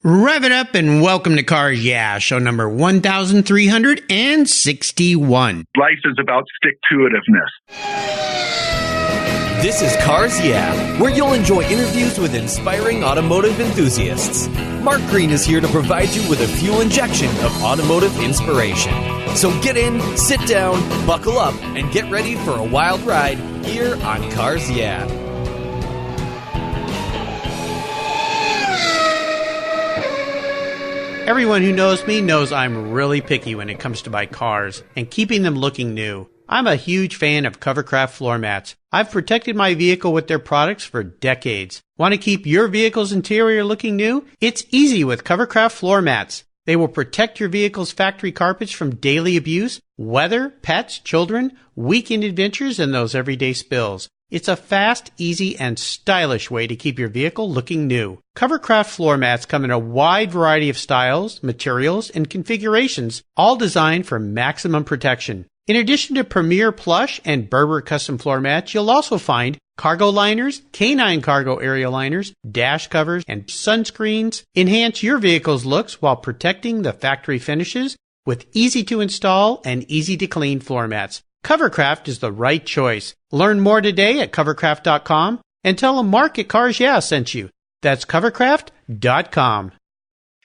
Rev it up and welcome to Cars Yeah, show number 1361. Life is about stick-to-itiveness. This is Cars Yeah, where you'll enjoy interviews with inspiring automotive enthusiasts. Mark Green is here to provide you with a fuel injection of automotive inspiration. So get in, sit down, buckle up, and get ready for a wild ride here on Cars Yeah. Everyone who knows me knows I'm really picky when it comes to my cars and keeping them looking new. I'm a huge fan of Covercraft floor mats. I've protected my vehicle with their products for decades. Want to keep your vehicle's interior looking new? It's easy with Covercraft floor mats. They will protect your vehicle's factory carpets from daily abuse, weather, pets, children, weekend adventures, and those everyday spills. It's a fast, easy, and stylish way to keep your vehicle looking new. Covercraft floor mats come in a wide variety of styles, materials, and configurations, all designed for maximum protection. In addition to Premier Plush and Berber custom floor mats, you'll also find cargo liners, canine cargo area liners, dash covers, and sunscreens. Enhance your vehicle's looks while protecting the factory finishes with easy-to-install and easy-to-clean floor mats. Covercraft is the right choice. Learn more today at covercraft.com and tell them Mark at Cars Yeah sent you. That's covercraft.com.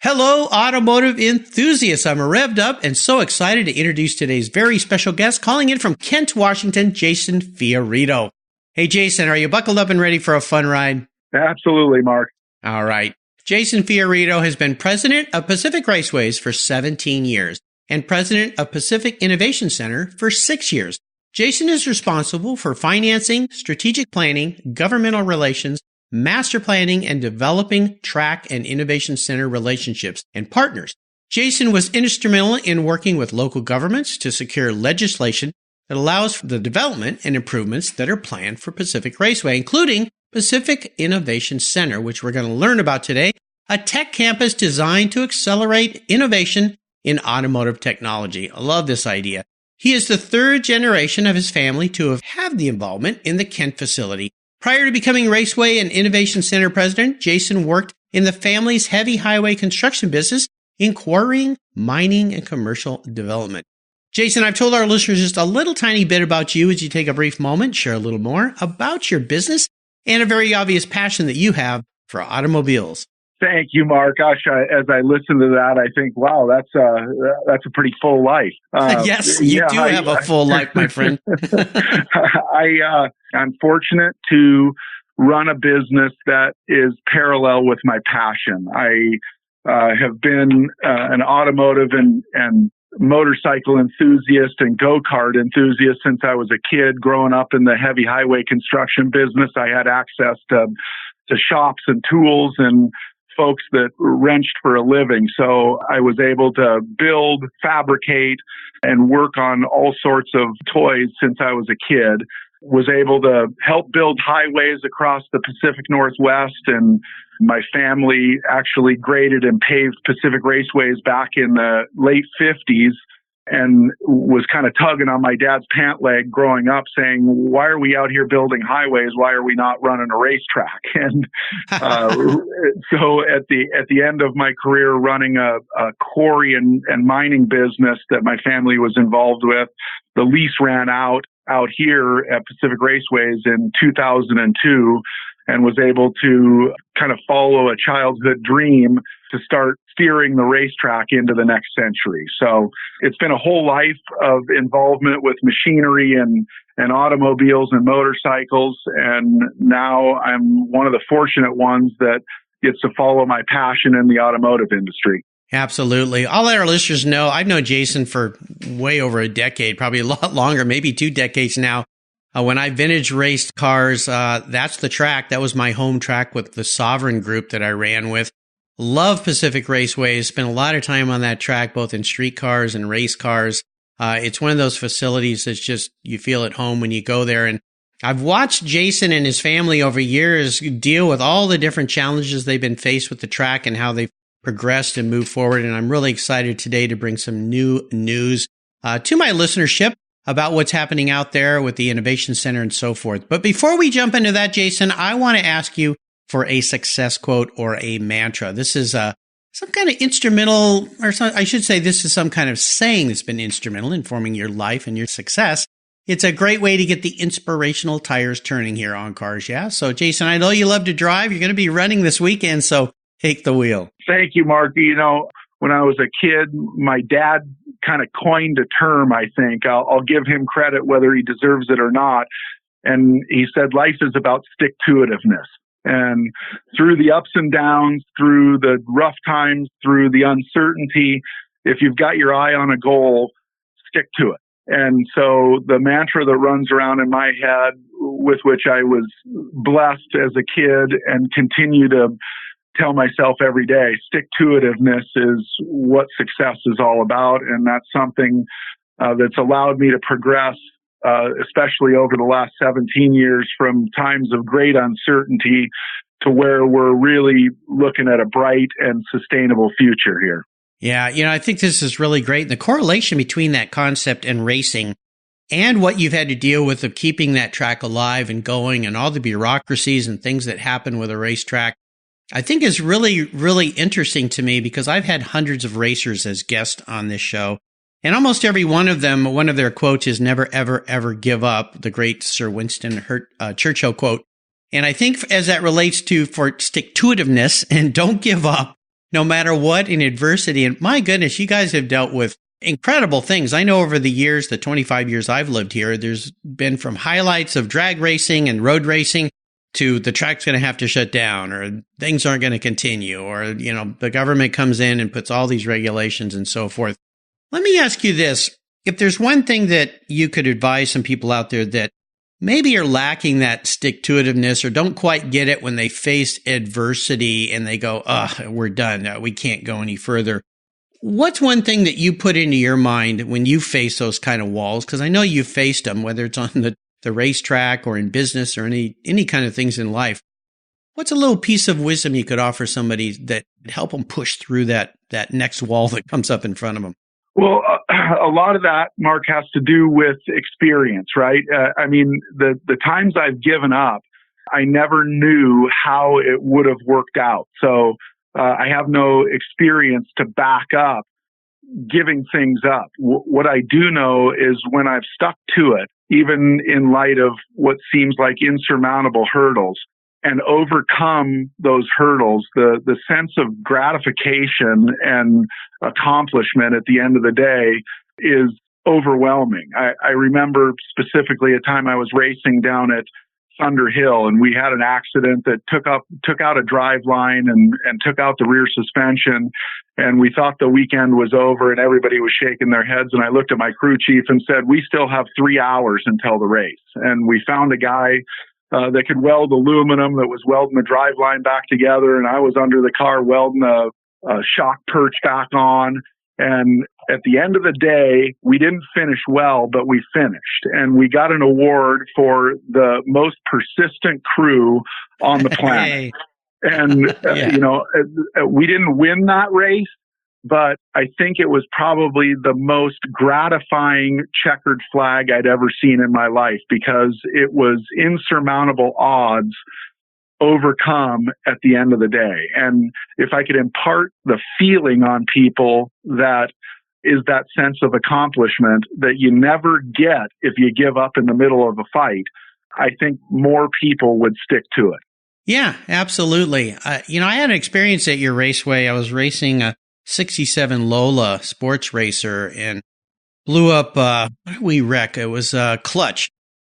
Hello, automotive enthusiasts. I'm revved up and so excited to introduce today's very special guest, calling in from Kent, Washington, Jason Fiorito. Hey, Jason, are you buckled up and ready for a fun ride? Absolutely, Mark. All right. Jason Fiorito has been president of Pacific Raceways for 17 years. And president of Pacific Innovation Center for 6 years. Jason is responsible for financing, strategic planning, governmental relations, master planning, and developing track and innovation center relationships and partners. Jason was instrumental in working with local governments to secure legislation that allows for the development and improvements that are planned for Pacific Raceway, including Pacific Innovation Center, which we're going to learn about today, a tech campus designed to accelerate innovation in automotive technology. I love this idea. He is the third generation of his family to have had the involvement in the Kent facility. Prior to becoming Raceway and Innovation Center president, Jason worked in the family's heavy highway construction business in quarrying, mining, and commercial development. Jason, I've told our listeners just a little tiny bit about you. As you take a brief moment, share a little more about your business and a very obvious passion that you have for automobiles. Thank you, Mark. Gosh, as I listen to that, I think, wow, that's a pretty full life. Yes, you do have a full life, my friend. I'm fortunate to run a business that is parallel with my passion. I have been an automotive and motorcycle enthusiast and go-kart enthusiast since I was a kid. Growing up in the heavy highway construction business, I had access to shops and tools and folks that wrenched for a living. So I was able to build, fabricate, and work on all sorts of toys since I was a kid. Was able to help build highways across the Pacific Northwest, and my family actually graded and paved Pacific Raceways back in the late 50s. And was kind of tugging on my dad's pant leg growing up saying, why are we out here building highways? Why are we not running a racetrack? And so at the end of my career running a quarry and mining business that my family was involved with, the lease ran out here at Pacific Raceways in 2002 and was able to kind of follow a childhood dream to start steering the racetrack into the next century. So it's been a whole life of involvement with machinery and automobiles and motorcycles. And now I'm one of the fortunate ones that gets to follow my passion in the automotive industry. Absolutely. I'll let our listeners know, I've known Jason for way over a decade, probably a lot longer, maybe 2 decades now. When I vintage raced cars, that's the track. That was my home track with the Sovereign group that I ran with. Love Pacific Raceways. Spent a lot of time on that track, both in street cars and race cars. It's one of those facilities that's just, you feel at home when you go there. And I've watched Jason and his family over years deal with all the different challenges they've been faced with the track and how they've progressed and moved forward. And I'm really excited today to bring some new news to my listenership about what's happening out there with the Innovation Center and so forth. But before we jump into that, Jason, I want to ask you for a success quote or a mantra. This is some kind of instrumental, or some, I should say this is some kind of saying that's been instrumental in forming your life and your success. It's a great way to get the inspirational tires turning here on Cars Yeah. So, Jason, I know you love to drive. You're going to be running this weekend, so take the wheel. Thank you, Mark. You know, when I was a kid, my dad kind of coined a term, I think. I'll give him credit whether he deserves it or not. And he said, life is about stick-to-itiveness. And through the ups and downs, through the rough times, through the uncertainty, if you've got your eye on a goal, stick to it. And so the mantra that runs around in my head, with which I was blessed as a kid and continue to tell myself every day, stick-to-itiveness is what success is all about. And that's something that's allowed me to progress, especially over the last 17 years, from times of great uncertainty to where we're really looking at a bright and sustainable future here. Yeah, I think this is really great. The correlation between that concept and racing and what you've had to deal with of keeping that track alive and going and all the bureaucracies and things that happen with a racetrack, I think is really, really interesting to me because I've had hundreds of racers as guests on this show. And almost every one of them, one of their quotes is never, ever, ever give up, the great Sir Winston Churchill quote. And I think as that relates to for stick-to-itiveness and don't give up no matter what in adversity. And my goodness, you guys have dealt with incredible things. I know over the years, the 25 years I've lived here, there's been from highlights of drag racing and road racing to the track's going to have to shut down or things aren't going to continue or, the government comes in and puts all these regulations and so forth. Let me ask you this. If there's one thing that you could advise some people out there that maybe are lacking that stick-to-itiveness or don't quite get it when they face adversity and they go, we're done. We can't go any further. What's one thing that you put into your mind when you face those kind of walls? Because I know you've faced them, whether it's on the racetrack or in business or any kind of things in life. What's a little piece of wisdom you could offer somebody that would help them push through that next wall that comes up in front of them? Well, a lot of that, Mark, has to do with experience, right? The times I've given up, I never knew how it would have worked out. So I have no experience to back up giving things up. What I do know is when I've stuck to it, even in light of what seems like insurmountable hurdles, and overcome those hurdles, the sense of gratification and accomplishment at the end of the day is overwhelming. I remember specifically a time I was racing down at Thunder Hill, and we had an accident that took out a drive line and took out the rear suspension, and we thought the weekend was over, and everybody was shaking their heads. And I looked at my crew chief and said, "We still have 3 hours until the race." And we found a guy that could weld aluminum, that was welding the drive line back together, and I was under the car welding a shock perch back on. And at the end of the day, we didn't finish well, but we finished. And we got an award for the most persistent crew on the planet. Hey. And, we didn't win that race, but I think it was probably the most gratifying checkered flag I'd ever seen in my life because it was insurmountable odds overcome at the end of the day. And if I could impart the feeling on people that is that sense of accomplishment that you never get if you give up in the middle of a fight, I think more people would stick to it. Yeah, absolutely. I had an experience at your raceway. I was racing a 67 Lola sports racer and blew up, what did we wreck? It was a clutch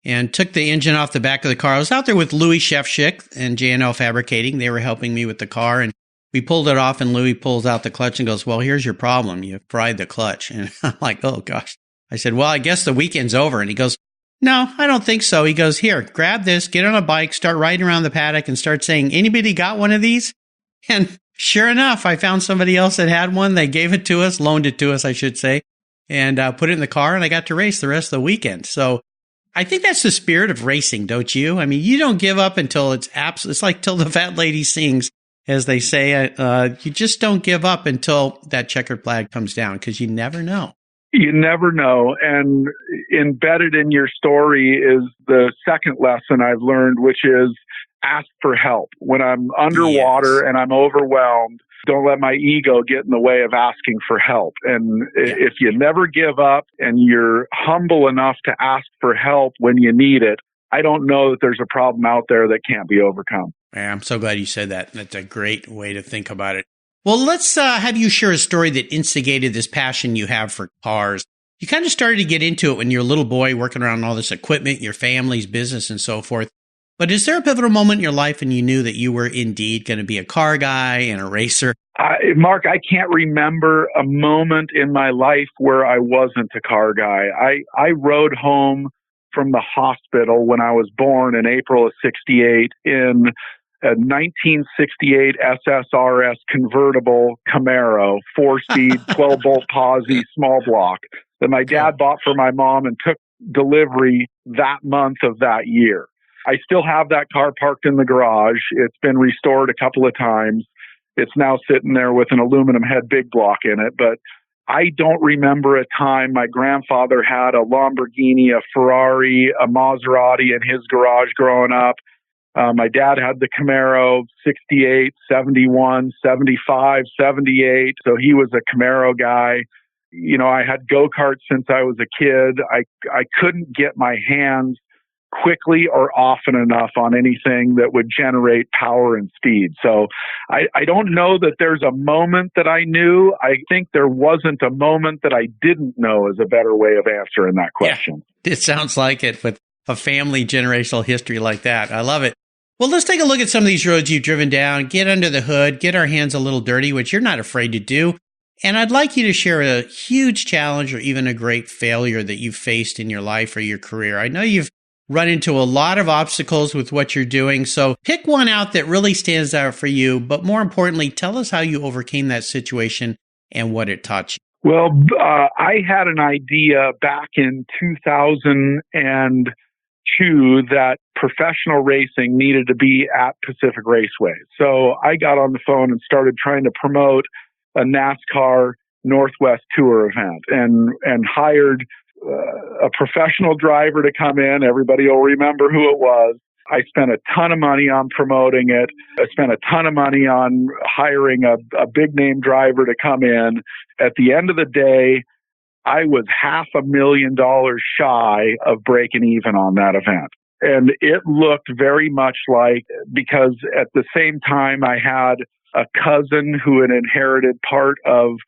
and took the engine off the back of the car. I was out there with Louis Shefschick and J&L Fabricating. They were helping me with the car and we pulled it off and Louis pulls out the clutch and goes, "Well, here's your problem. You fried the clutch." And I'm like, "Oh gosh." I said, "Well, I guess the weekend's over." And he goes, "No, I don't think so." He goes, "Here, grab this, get on a bike, start riding around the paddock and start saying, 'Anybody got one of these?'" And sure enough, I found somebody else that had one. They gave it to us, loaned it to us, I should say, and put it in the car, and I got to race the rest of the weekend. So I think that's the spirit of racing, don't you? I mean, you don't give up until it's like till the fat lady sings, as they say. You just don't give up until that checkered flag comes down because you never know. You never know. And embedded in your story is the second lesson I've learned, which is ask for help. When I'm underwater and I'm overwhelmed, don't let my ego get in the way of asking for help. And if you never give up and you're humble enough to ask for help when you need it, I don't know that there's a problem out there that can't be overcome. Yeah, I'm so glad you said that. That's a great way to think about it. Well, let's have you share a story that instigated this passion you have for cars. You kind of started to get into it when you were a little boy working around all this equipment, your family's business and so forth. But is there a pivotal moment in your life when you knew that you were indeed going to be a car guy and a racer? Mark, I can't remember a moment in my life where I wasn't a car guy. I rode home from the hospital when I was born in April of 68 in a 1968 SSRS convertible Camaro, 4-speed, 12-bolt posi, small block that my dad bought for my mom and took delivery that month of that year. I still have that car parked in the garage. It's been restored a couple of times. It's now sitting there with an aluminum head big block in it. But I don't remember a time my grandfather had a Lamborghini, a Ferrari, a Maserati in his garage growing up. My dad had the Camaro, 68, 71, 75, 78. So he was a Camaro guy. You know, I had go-karts since I was a kid. I couldn't get my hands quickly or often enough on anything that would generate power and speed. So I don't know that there's a moment that I knew. I think there wasn't a moment that I didn't know is a better way of answering that question. Yeah, it sounds like it with a family generational history like that. I love it. Well, let's take a look at some of these roads you've driven down, get under the hood, get our hands a little dirty, which you're not afraid to do. And I'd like you to share a huge challenge or even a great failure that you've faced in your life or your career. I know you've run into a lot of obstacles with what you're doing. So pick one out that really stands out for you. But more importantly, tell us how you overcame that situation and what it taught you. Well, I had an idea back in 2002 that professional racing needed to be at Pacific Raceways. So I got on the phone and started trying to promote a NASCAR Northwest Tour event and hired a professional driver to come in. Everybody will remember who it was. I spent a ton of money on promoting it. I spent a ton of money on hiring a big name driver to come in. At the end of the day, I was $500,000 shy of breaking even on that event. And it looked very much like, because at the same time I had a cousin who had inherited part of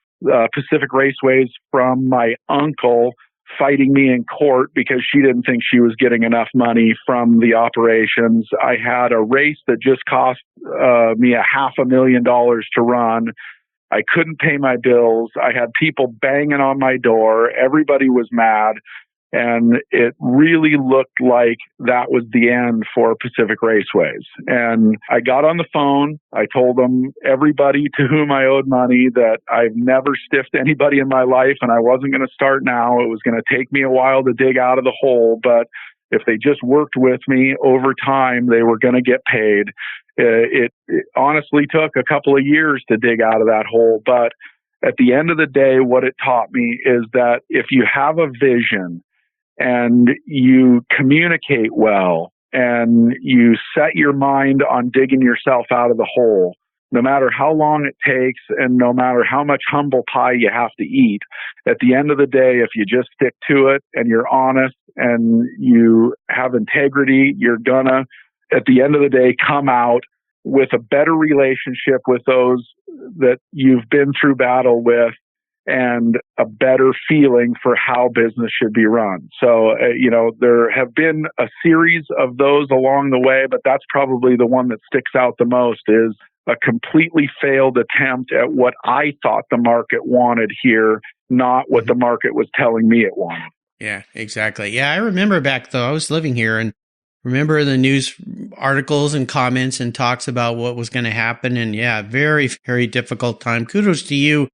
Pacific Raceways from my uncle fighting me in court because she didn't think she was getting enough money from the operations. I had a race that just cost me $500,000 to run. I couldn't pay my bills. I had people banging on my door. Everybody was mad. And it really looked like that was the end for Pacific Raceways. And I got on the phone. I told them, everybody to whom I owed money, that I've never stiffed anybody in my life and I wasn't going to start now. It was going to take me a while to dig out of the hole, but if they just worked with me over time, they were going to get paid. It honestly took a couple of years to dig out of that hole. But at the end of the day, what it taught me is that if you have a vision, and you communicate well, and you set your mind on digging yourself out of the hole, no matter how long it takes and no matter how much humble pie you have to eat, at the end of the day, if you just stick to it and you're honest and you have integrity, you're gonna, at the end of the day, come out with a better relationship with those that you've been through battle with, and a better feeling for how business should be run. So, there have been a series of those along the way, but that's probably the one that sticks out the most, is a completely failed attempt at what I thought the market wanted here, not what the market was telling me it wanted. Yeah, exactly. Yeah, I remember back though, I was living here and remember the news articles and comments and talks about what was going to happen. And yeah, very, very difficult time. Kudos to you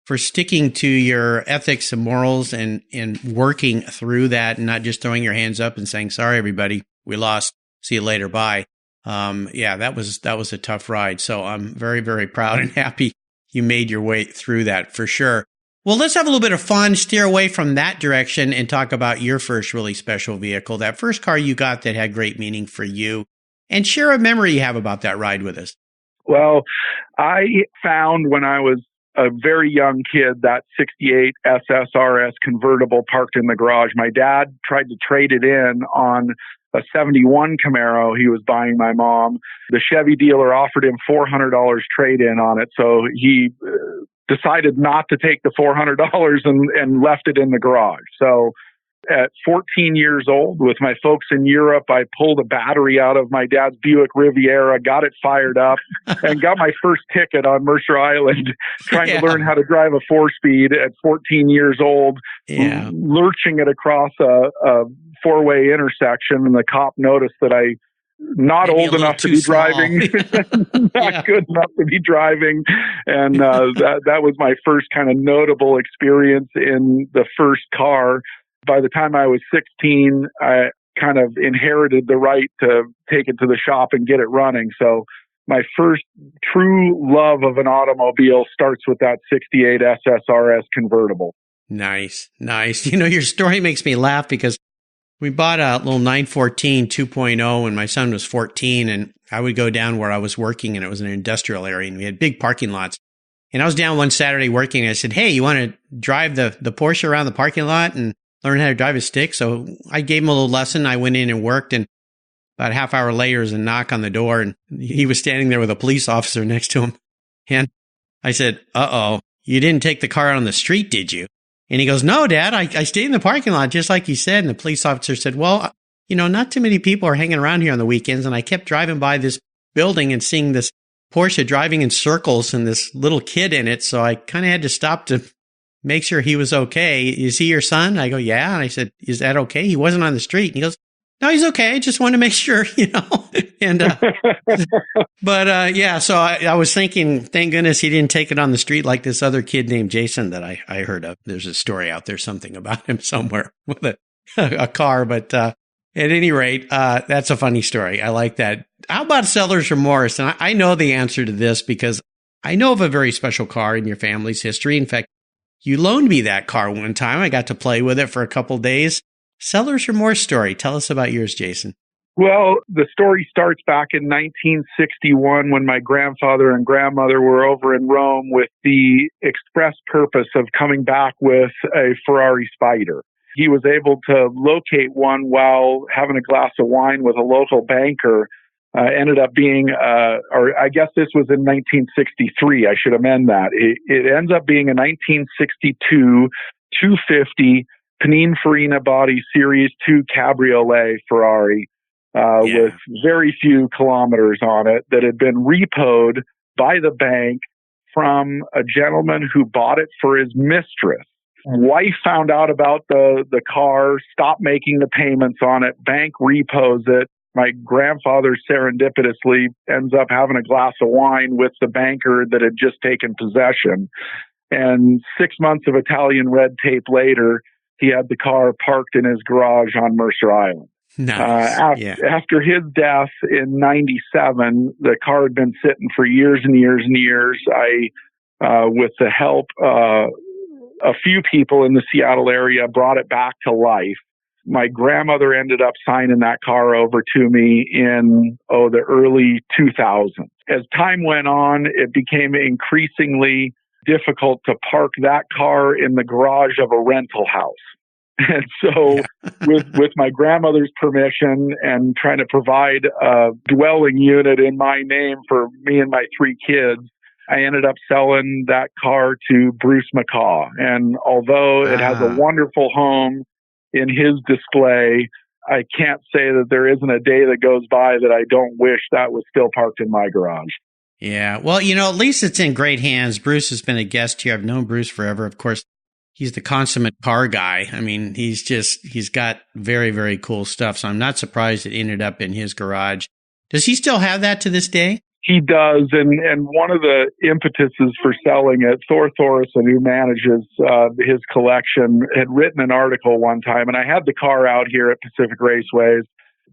for sticking to your ethics and morals and working through that and not just throwing your hands up and saying, sorry, everybody, we lost. See you later. Bye. That was a tough ride. So I'm very, very proud and happy you made your way through that for sure. Well, let's have a little bit of fun, steer away from that direction and talk about your first really special vehicle, that first car you got that had great meaning for you, and share a memory you have about that ride with us. Well, I found when I was a very young kid that 68 SSRS convertible parked in the garage. My dad tried to trade it in on a 71 Camaro he was buying my mom. The Chevy dealer offered him $400 trade-in on it, so he decided not to take the $400 and left it in the garage. So at 14 years old, with my folks in Europe, I pulled a battery out of my dad's Buick Riviera, got it fired up, and got my first ticket on Mercer Island, trying to learn how to drive a 4-speed at 14 years old, lurching it across a 4-way intersection. And the cop noticed that I not Maybe old enough to be driving, not good enough to be driving. And that was my first kind of notable experience in the first car. By the time I was 16, I kind of inherited the right to take it to the shop and get it running. So my first true love of an automobile starts with that 68 SSRS convertible. Nice. Your story makes me laugh because we bought a little 914 2.0 when my son was 14, and I would go down where I was working, and it was an industrial area, and we had big parking lots. And I was down one Saturday working, and I said, hey, you want to drive the Porsche around the parking lot and learn how to drive a stick? So I gave him a little lesson. I went in and worked, and about a half hour later, there's a knock on the door, and he was standing there with a police officer next to him. And I said, uh-oh, you didn't take the car out on the street, did you? And he goes, no, Dad, I stayed in the parking lot, just like you said. And the police officer said, well, not too many people are hanging around here on the weekends. And I kept driving by this building and seeing this Porsche driving in circles and this little kid in it. So I kind of had to stop to make sure he was okay. Is he your son? I go, yeah. And I said, is that okay? He wasn't on the street. And he goes, no, he's okay. Just wanted to make sure, And, so I was thinking, thank goodness he didn't take it on the street like this other kid named Jason that I heard of. There's a story out there, something about him somewhere with a car. But at any rate, that's a funny story. I like that. How about seller's remorse? And I know the answer to this because I know of a very special car in your family's history. In fact, you loaned me that car one time. I got to play with it for a couple days. Seller's remorse story. Tell us about yours, Jason. Well, the story starts back in 1961 when my grandfather and grandmother were over in Rome with the express purpose of coming back with a Ferrari Spider. He was able to locate one while having a glass of wine with a local banker. Ended up being, or I guess this was in 1963. I should amend that. It ends up being a 1962 250 Pininfarina body Series 2 Cabriolet Ferrari with very few kilometers on it that had been repoed by the bank from a gentleman who bought it for his mistress. Wife found out about the car, stopped making the payments on it, bank repos it. My grandfather serendipitously ends up having a glass of wine with the banker that had just taken possession. And 6 months of Italian red tape later, he had the car parked in his garage on Mercer Island. Nice. After his death in 97, the car had been sitting for years and years and years. I, with the help a few people in the Seattle area, brought it back to life. My grandmother ended up signing that car over to me in the early 2000s. As time went on, it became increasingly difficult to park that car in the garage of a rental house. And so with my grandmother's permission and trying to provide a dwelling unit in my name for me and my 3 kids, I ended up selling that car to Bruce McCaw. And although it has a wonderful home in his display, I can't say that there isn't a day that goes by that I don't wish that was still parked in my garage. Yeah. Well, at least it's in great hands. Bruce has been a guest here. I've known Bruce forever. Of course, he's the consummate car guy. I mean, he's got very, very cool stuff. So I'm not surprised it ended up in his garage. Does he still have that to this day? He does. And one of the impetuses for selling it, Thor Thorson, who manages his collection, had written an article one time, and I had the car out here at Pacific Raceways.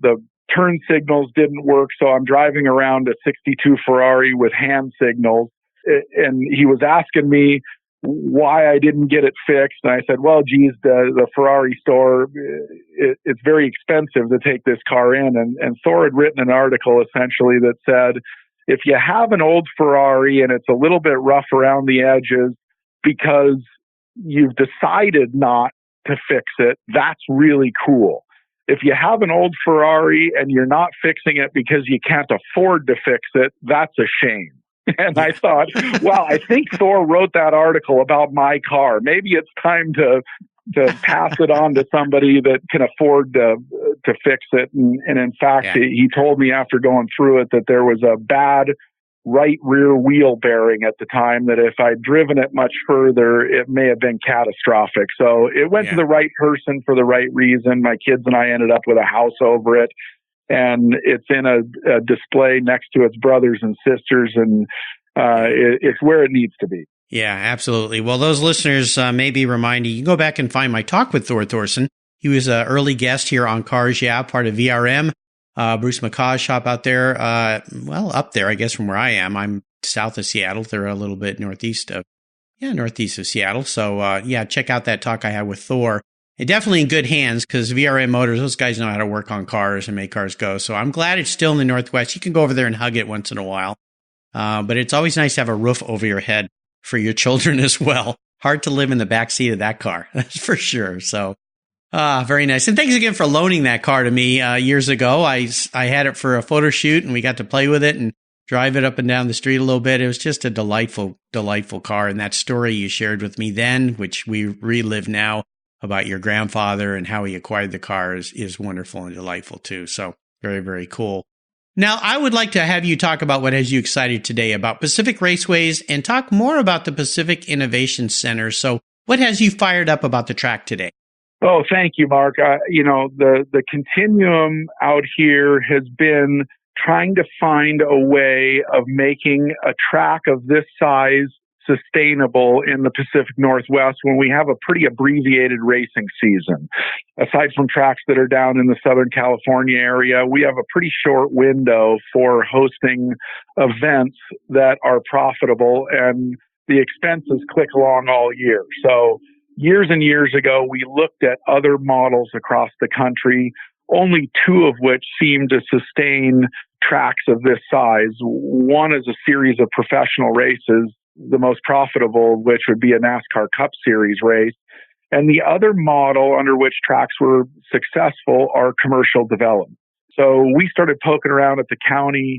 The turn signals didn't work, so I'm driving around a 62 Ferrari with hand signals. And he was asking me why I didn't get it fixed. And I said, well, geez, the Ferrari store, it's very expensive to take this car in. And Thor had written an article essentially that said, if you have an old Ferrari and it's a little bit rough around the edges because you've decided not to fix it, that's really cool. If you have an old Ferrari and you're not fixing it because you can't afford to fix it, that's a shame. And I thought, wow, I think Thor wrote that article about my car. Maybe it's time to pass it on to somebody that can afford to fix it. And in fact, he told me after going through it that there was a bad right rear wheel bearing at the time, that if I'd driven it much further, it may have been catastrophic. So it went to the right person for the right reason. My kids and I ended up with a house over it, and it's in a display next to its brothers and sisters, and it's where it needs to be. Yeah, absolutely. Well, those listeners may be reminded, you can go back and find my talk with Thor Thorson. He was an early guest here on Cars Yeah, part of VRM. Bruce McCaw's shop out there, up there, I guess, from where I am. I'm south of Seattle. They're a little bit northeast of Seattle. So, check out that talk I had with Thor. And definitely in good hands, because VRM Motors, those guys know how to work on cars and make cars go. So I'm glad it's still in the Northwest. You can go over there and hug it once in a while. But it's always nice to have a roof over your head for your children as well. Hard to live in the back seat of that car, that's for sure. So, very nice. And thanks again for loaning that car to me years ago. I had it for a photo shoot, and we got to play with it and drive it up and down the street a little bit. It was just a delightful, delightful car. And that story you shared with me then, which we relive now, about your grandfather and how he acquired the car is wonderful and delightful too. So very, very cool. Now, I would like to have you talk about what has you excited today about Pacific Raceways and talk more about the Pacific Innovation Center. So what has you fired up about the track today? Oh, thank you, Mark. The continuum out here has been trying to find a way of making a track of this size sustainable in the Pacific Northwest when we have a pretty abbreviated racing season. Aside from tracks that are down in the Southern California area, we have a pretty short window for hosting events that are profitable, and the expenses click along all year. So years and years ago, we looked at other models across the country, only two of which seem to sustain tracks of this size. One is a series of professional races, the most profitable of which would be a NASCAR Cup Series race. And the other model under which tracks were successful are commercial development. So we started poking around at the county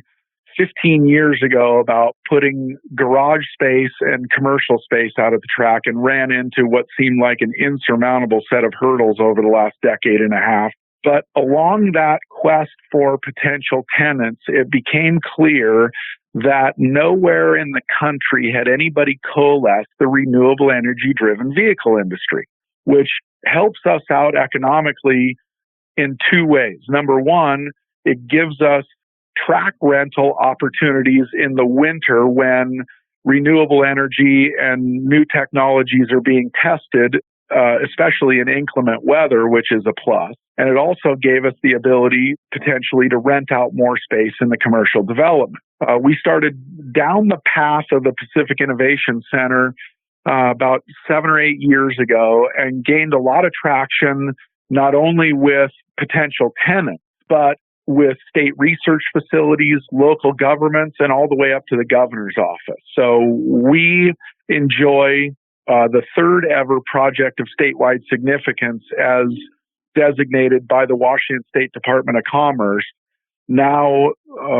15 years ago about putting garage space and commercial space out at the track, and ran into what seemed like an insurmountable set of hurdles over the last decade and a half. But along that quest for potential tenants, it became clear that nowhere in the country had anybody coalesced the renewable energy driven vehicle industry, which helps us out economically in two ways. Number one, it gives us track rental opportunities in the winter when renewable energy and new technologies are being tested, especially in inclement weather, which is a plus. And it also gave us the ability potentially to rent out more space in the commercial development. We started down the path of the Pacific Innovation Center about 7 or 8 years ago, and gained a lot of traction, not only with potential tenants, but with state research facilities, local governments, and all the way up to the governor's office. So we enjoy the third ever project of statewide significance as designated by the Washington State Department of Commerce. Now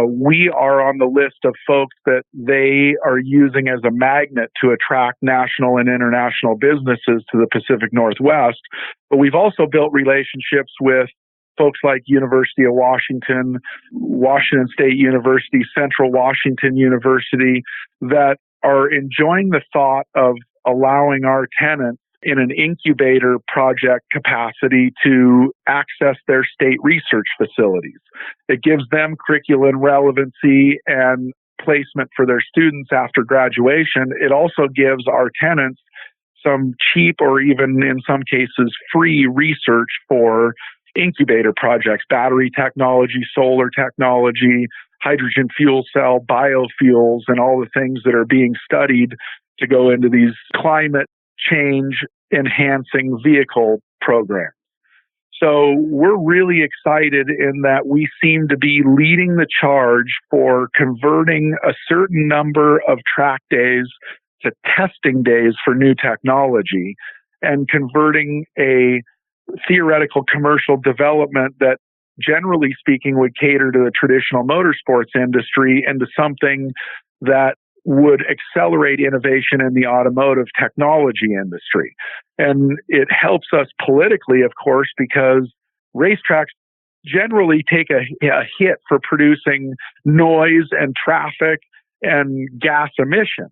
we are on the list of folks that they are using as a magnet to attract national and international businesses to the Pacific Northwest. But we've also built relationships with folks like University of Washington, Washington State University, Central Washington University, that are enjoying the thought of allowing our tenants in an incubator project capacity to access their state research facilities. It gives them curriculum relevancy and placement for their students after graduation. It also gives our tenants some cheap, or even in some cases free, research for incubator projects, battery technology, solar technology, hydrogen fuel cell, biofuels, and all the things that are being studied to go into these climate change enhancing vehicle programs. So we're really excited in that we seem to be leading the charge for converting a certain number of track days to testing days for new technology and converting a theoretical commercial development that, generally speaking, would cater to the traditional motorsports industry into something that would accelerate innovation in the automotive technology industry. And it helps us politically, of course, because racetracks generally take a hit for producing noise and traffic and gas emissions.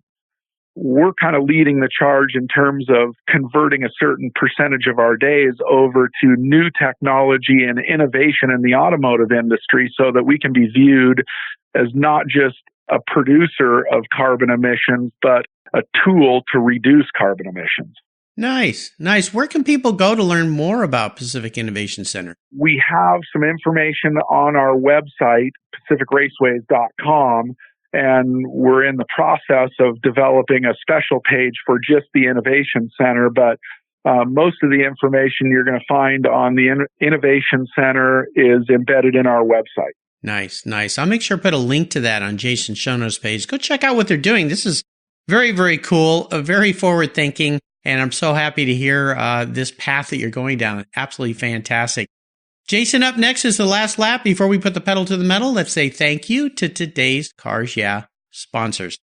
We're kind of leading the charge in terms of converting a certain percentage of our days over to new technology and innovation in the automotive industry so that we can be viewed as not just a producer of carbon emissions, but a tool to reduce carbon emissions. Nice, nice. Where can people go to learn more about Pacific Innovation Center? We have some information on our website, pacificraceways.com, and we're in the process of developing a special page for just the Innovation Center. But most of the information you're going to find on the Innovation Center is embedded in our website. Nice, nice. I'll make sure to put a link to that on Jason's show notes page. Go check out what they're doing. This is very, very cool, very forward thinking, and I'm so happy to hear this path that you're going down. Absolutely fantastic. Jason, up next is the last lap. Before we put the pedal to the metal, let's say thank you to today's Cars Yeah sponsors.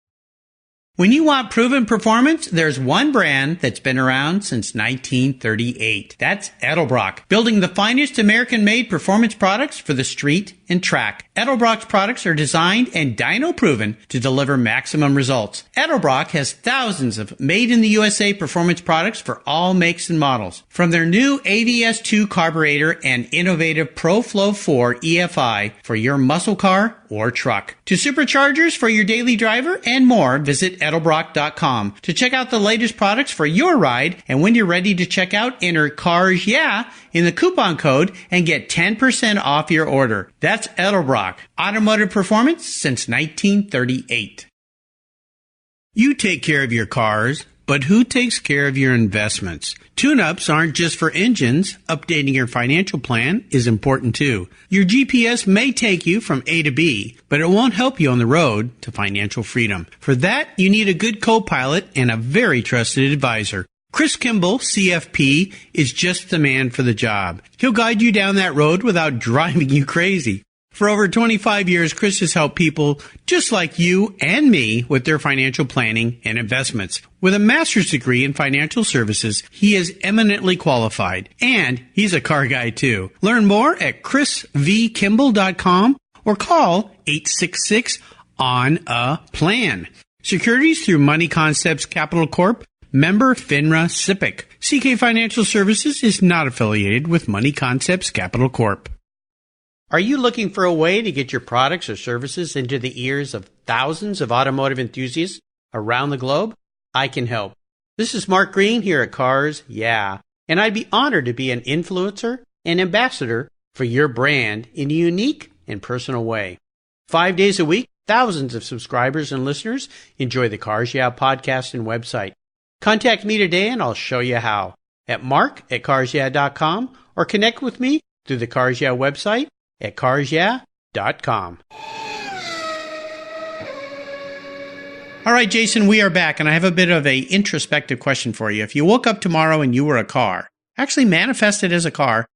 When you want proven performance, there's one brand that's been around since 1938. That's Edelbrock, building the finest American-made performance products for the street and track. Edelbrock's products are designed and dyno-proven to deliver maximum results. Edelbrock has thousands of made-in-the-USA performance products for all makes and models. From their new AVS2 carburetor and innovative ProFlow 4 EFI for your muscle car or truck, to superchargers for your daily driver and more, visit Edelbrock.com to check out the latest products for your ride. And when you're ready to check out, enter CARS YEAH in the coupon code and get 10% off your order. That's Edelbrock, automotive performance since 1938. You take care of your cars, but who takes care of your investments? Tune-ups aren't just for engines. Updating your financial plan is important too. Your GPS may take you from A to B, but it won't help you on the road to financial freedom. For that, you need a good co-pilot and a very trusted advisor. Chris Kimball, CFP, is just the man for the job. He'll guide you down that road without driving you crazy. For over 25 years, Chris has helped people just like you and me with their financial planning and investments. With a master's degree in financial services, he is eminently qualified. And he's a car guy too. Learn more at chrisvkimball.com or call 866-ON-A-PLAN. Securities through Money Concepts Capital Corp. Member FINRA SIPC. CK Financial Services is not affiliated with Money Concepts Capital Corp. Are you looking for a way to get your products or services into the ears of thousands of automotive enthusiasts around the globe? I can help. This is Mark Green here at Cars Yeah, and I'd be honored to be an influencer and ambassador for your brand in a unique and personal way. 5 days a week, thousands of subscribers and listeners enjoy the Cars Yeah podcast and website. Contact me today and I'll show you how at mark@carsyeah.com or connect with me through the Cars Yeah website at carsyeah.com. All right, Jason, we are back, and I have a bit of an introspective question for you. If you woke up tomorrow and you were a car, actually manifested as a car,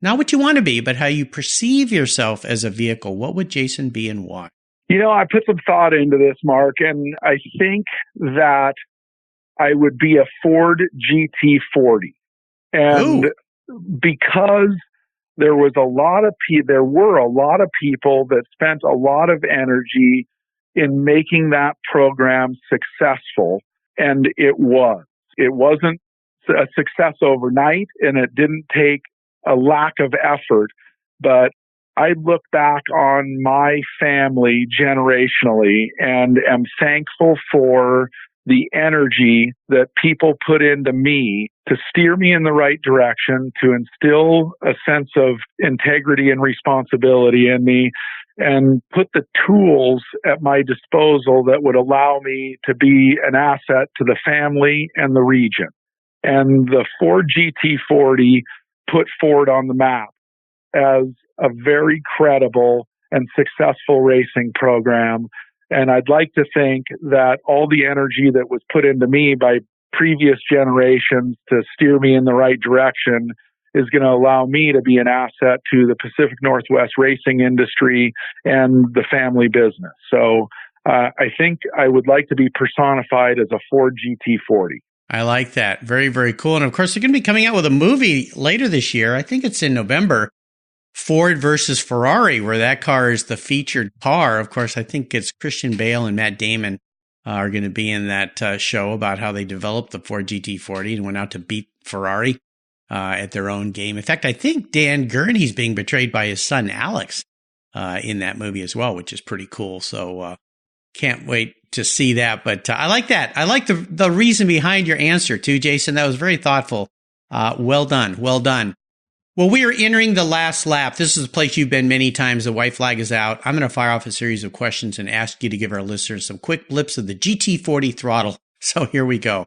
not what you want to be, but how you perceive yourself as a vehicle, what would Jason be and why? You know, I put some thought into this, Mark, and I think that I would be a Ford GT40. And because there were a lot of people that spent a lot of energy in making that program successful, and it wasn't a success overnight, and it didn't take a lack of effort. But I look back on my family generationally and am thankful for the energy that people put into me to steer me in the right direction, to instill a sense of integrity and responsibility in me, and put the tools at my disposal that would allow me to be an asset to the family and the region. And the Ford GT40 put forward on the map as a very credible and successful racing program. And I'd like to think that all the energy that was put into me by previous generations to steer me in the right direction is going to allow me to be an asset to the Pacific Northwest racing industry and the family business. So I think I would like to be personified as a Ford GT40. I like that. Very, very cool. And of course, they're going to be coming out with a movie later this year. I think it's in November, Ford versus Ferrari, where that car is the featured car. Of course, I think it's Christian Bale and Matt Damon are going to be in that show about how they developed the Ford GT40 and went out to beat Ferrari at their own game. In fact, I think Dan Gurney's being betrayed by his son, Alex, in that movie as well, which is pretty cool. So can't wait to see that. But I like that. I like the reason behind your answer, too, Jason. That was very thoughtful. Well done. Well done. Well, we are entering the last lap. This is a place you've been many times. The white flag is out. I'm going to fire off a series of questions and ask you to give our listeners some quick blips of the GT40 throttle. So here we go.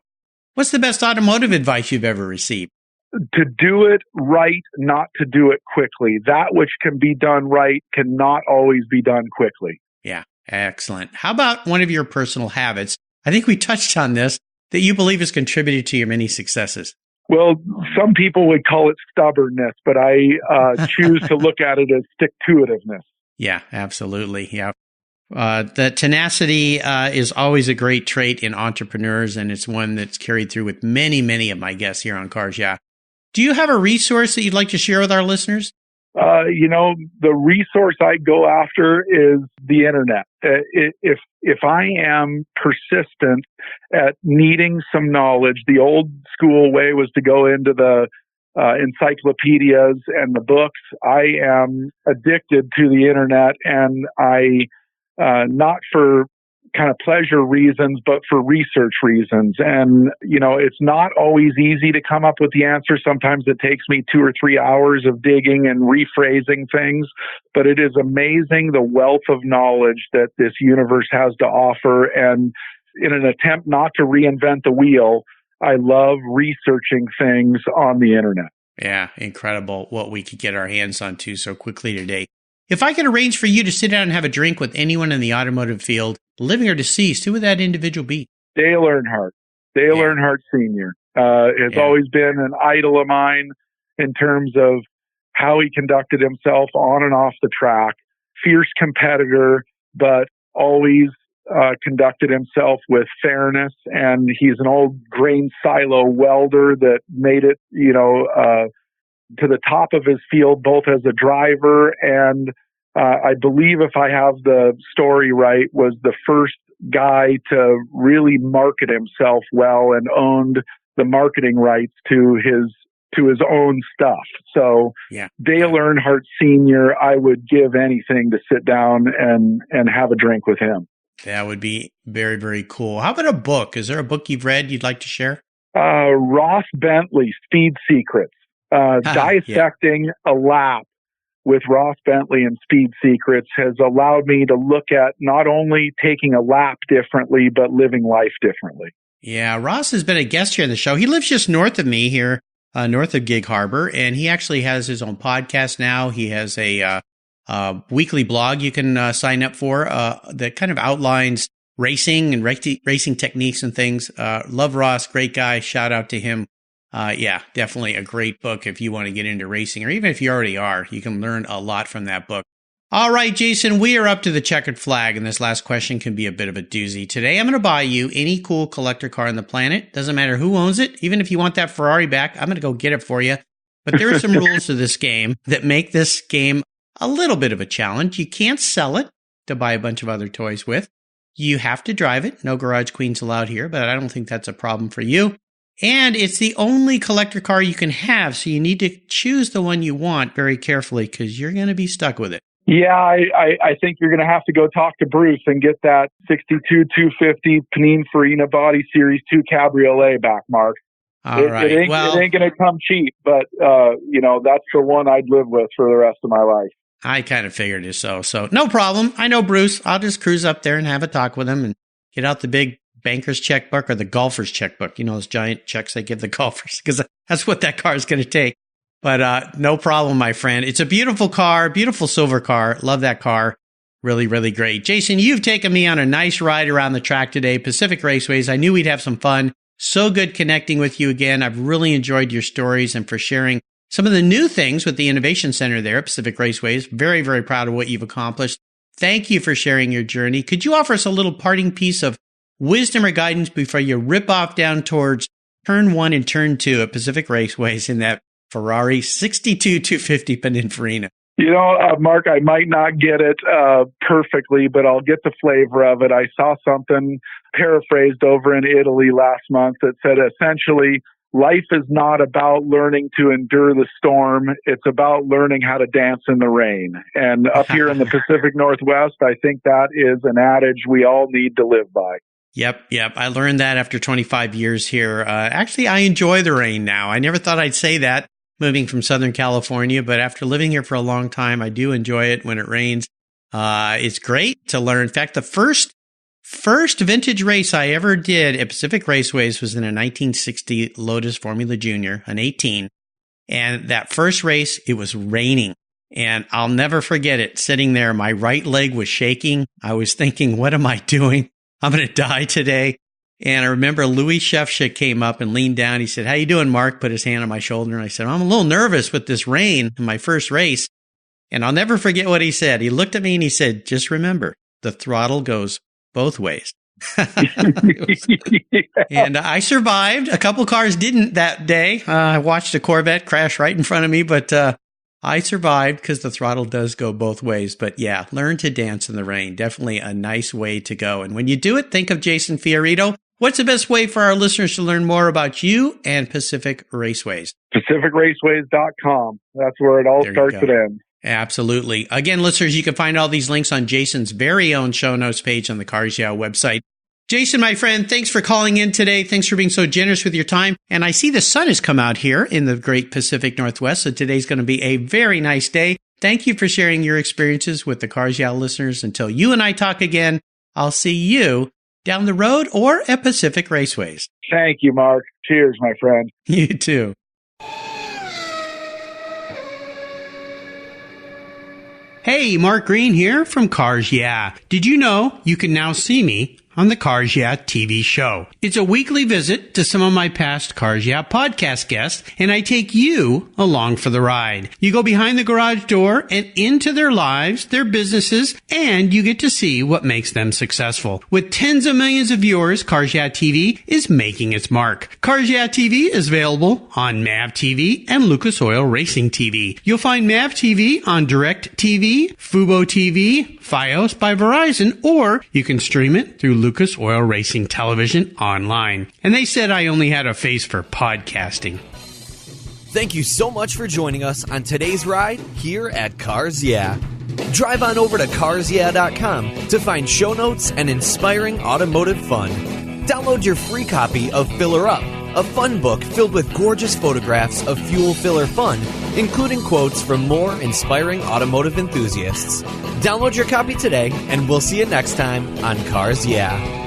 What's the best automotive advice you've ever received? To do it right, not to do it quickly. That which can be done right cannot always be done quickly. Yeah, excellent. How about one of your personal habits? I think we touched on this, that you believe has contributed to your many successes. Well, some people would call it stubbornness, but I choose to look at it as stick-to-itiveness. Yeah, absolutely. Yeah. The tenacity is always a great trait in entrepreneurs, and it's one that's carried through with many, many of my guests here on Cars Yeah. Do you have a resource that you'd like to share with our listeners? The resource I go after is the internet. If I am persistent at needing some knowledge, the old school way was to go into the encyclopedias and the books. I am addicted to the internet, and I, not for kind of pleasure reasons, but for research reasons. And, it's not always easy to come up with the answer. Sometimes it takes me 2 or 3 hours of digging and rephrasing things, but it is amazing the wealth of knowledge that this universe has to offer. And in an attempt not to reinvent the wheel, I love researching things on the internet. Yeah, incredible what we could get our hands on too so quickly today. If I could arrange for you to sit down and have a drink with anyone in the automotive field, living or deceased, who would that individual be? Dale Earnhardt. Dale Earnhardt Sr. Has always been an idol of mine in terms of how he conducted himself on and off the track. Fierce competitor, but always conducted himself with fairness. And he's an old grain silo welder that made it, to the top of his field, both as a driver and I believe, if I have the story right, was the first guy to really market himself well and owned the marketing rights to his own stuff. So Dale Earnhardt Sr., I would give anything to sit down and have a drink with him. That would be very, very cool. How about a book? Is there a book you've read you'd like to share? Ross Bentley, Speed Secrets. Dissecting a lap with Ross Bentley and Speed Secrets has allowed me to look at not only taking a lap differently, but living life differently. Yeah, Ross has been a guest here on the show. He lives just north of me here, north of Gig Harbor, and he actually has his own podcast now. He has a weekly blog you can sign up for that kind of outlines racing and racing techniques and things. Love Ross, great guy. Shout out to him. Definitely a great book if you want to get into racing, or even if you already are, you can learn a lot from that book. All right, Jason, we are up to the checkered flag, and this last question can be a bit of a doozy. Today, I'm going to buy you any cool collector car on the planet. Doesn't matter who owns it. Even if you want that Ferrari back, I'm going to go get it for you. But there are some rules to this game that make this game a little bit of a challenge. You can't sell it to buy a bunch of other toys with. You have to drive it. No garage queens allowed here, but I don't think that's a problem for you. And it's the only collector car you can have, so you need to choose the one you want very carefully because you're going to be stuck with it. Yeah, I think you're going to have to go talk to Bruce and get that 62 250 Pininfarina Body Series 2 Cabriolet back, Mark. All right. It ain't going to come cheap, but, that's the one I'd live with for the rest of my life. I kind of figured it so no problem. I know Bruce. I'll just cruise up there and have a talk with him and get out the big banker's checkbook or the golfer's checkbook. You know, those giant checks they give the golfers, because that's what that car is going to take. But no problem, my friend. It's a beautiful car, beautiful silver car. Love that car. Really, really great. Jason, you've taken me on a nice ride around the track today, Pacific Raceways. I knew we'd have some fun. So good connecting with you again. I've really enjoyed your stories and for sharing some of the new things with the Innovation Center there at Pacific Raceways. Very, very proud of what you've accomplished. Thank you for sharing your journey. Could you offer us a little parting piece of wisdom or guidance before you rip off down towards turn 1 and turn 2 at Pacific Raceways in that Ferrari 62-250 Pininfarina? Mark, I might not get it perfectly, but I'll get the flavor of it. I saw something paraphrased over in Italy last month that said essentially, life is not about learning to endure the storm. It's about learning how to dance in the rain. And up here in the Pacific Northwest, I think that is an adage we all need to live by. Yep. I learned that after 25 years here. Actually, I enjoy the rain now. I never thought I'd say that moving from Southern California, but after living here for a long time, I do enjoy it when it rains. It's great to learn. In fact, the first vintage race I ever did at Pacific Raceways was in a 1960 Lotus Formula Junior, an 18. And that first race, it was raining. And I'll never forget it. Sitting there, my right leg was shaking. I was thinking, what am I doing? I'm going to die today. And I remember Louis Shefchik came up and leaned down. He said, "How you doing, Mark?" Put his hand on my shoulder. And I said, "I'm a little nervous with this rain in my first race." And I'll never forget what he said. He looked at me and he said, "Just remember, the throttle goes both ways." And I survived. A couple cars didn't that day. I watched a Corvette crash right in front of me, but I survived because the throttle does go both ways. But yeah, learn to dance in the rain. Definitely a nice way to go. And when you do it, think of Jason Fiorito. What's the best way for our listeners to learn more about you and Pacific Raceways? PacificRaceways.com. That's where it all starts and ends. Absolutely. Again, listeners, you can find all these links on Jason's very own show notes page on the Cars Yeah website. Jason, my friend, thanks for calling in today. Thanks for being so generous with your time. And I see the sun has come out here in the great Pacific Northwest, so today's going to be a very nice day. Thank you for sharing your experiences with the Cars Yeah listeners. Until you and I talk again, I'll see you down the road or at Pacific Raceways. Thank you, Mark. Cheers, my friend. You too. Hey, Mark Green here from Cars Yeah. Did you know you can now see me on the Cars Yeah TV show? It's a weekly visit to some of my past Cars Yeah podcast guests, and I take you along for the ride. You go behind the garage door and into their lives, their businesses, and you get to see what makes them successful. With tens of millions of viewers, Cars Yeah TV is making its mark. Cars Yeah TV is available on MAV TV and Lucas Oil Racing TV. You'll find MAV TV on Direct TV, Fubo TV, Fios by Verizon, or you can stream it through Lucas Oil Racing Television online. And they said I only had a face for podcasting. Thank you so much for joining us on today's ride here at Cars Yeah. Drive on over to carsyeah.com to find show notes and inspiring automotive fun. Download your free copy of Filler Up, a fun book filled with gorgeous photographs of fuel filler fun, including quotes from more inspiring automotive enthusiasts. Download your copy today, and we'll see you next time on Cars Yeah.